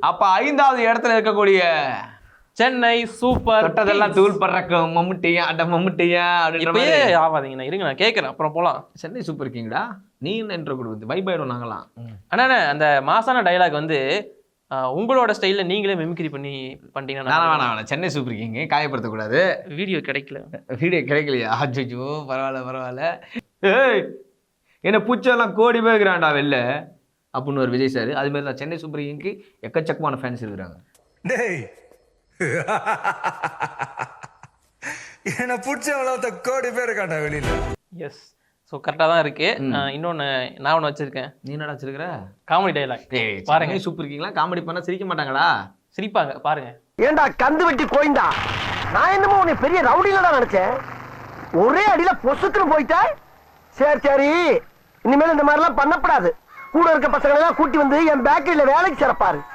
அப்ப 5வது இடத்துல இருக்கக்கூடிய சென்னை சூப்பர் தொட்டதெல்லாம் தூள் பறக்கும் மம்முட்டியா அட மம்முட்டியா இப்பயே ஆவாதீங்கண்ணா, இருங்க நான் கேட்கறேன், அப்புறம் போலாம். சென்னை சூப்பர் கிங்டா நீ என்ற கொடுக்குது வைப் ஆயிடும் நாங்களாம். அண்ணா அந்த மாசான டைலாக் வந்து உங்களோட ஸ்டைல்ல நீங்களே மிமிக்ரி பண்ணி பண்ணிட்டீங்கன்னா வேணாம் சென்னை சூப்பர் கிங் காயப்படுத்தக்கூடாது. வீடியோ கிடைக்கலையா? அச்சோ பரவாயில்ல. ஏய் என்ன பூச்செல்லாம் கோடி பேர் இருக்கிறான்டா வெளில அப்படின்னு ஒரு விஜய் சார். அது மாதிரி தான் சென்னை சூப்பர் கிங்க்கு எக்கச்சக்கமான ஃபேன்ஸ் இருக்கிறாங்க. என்ன பூச்செல்லாம் கோடி பேர் இருக்கான்டா வெளியில. எஸ், ஸோ கரெக்டாக தான் இருக்கு. இன்னொன்று நான் ஒன்று வச்சிருக்கேன். நீ என்னடா வச்சிருக்கிற? காமெடி டைலாக் பாருங்க. சூப்பர் கிங்லாம் காமெடி பண்ணா சிரிக்க மாட்டாங்களா? சிரிப்பாங்க பாருங்க. ஏண்டா கந்து வெட்டி கோயிந்தா, நான் என்னமோ உன்னை பெரிய ரவுடில நினைச்சேன், ஒரே அடியில பொசுக்குன்னு போயிட்டா. சரி இனிமேல் இந்த மாதிரி எல்லாம் பண்ணப்படாது. கூட இருக்க பசங்களை எல்லாம் கூட்டி வந்து என் பேக்கரியில வேலைக்கு சிறப்பாரு.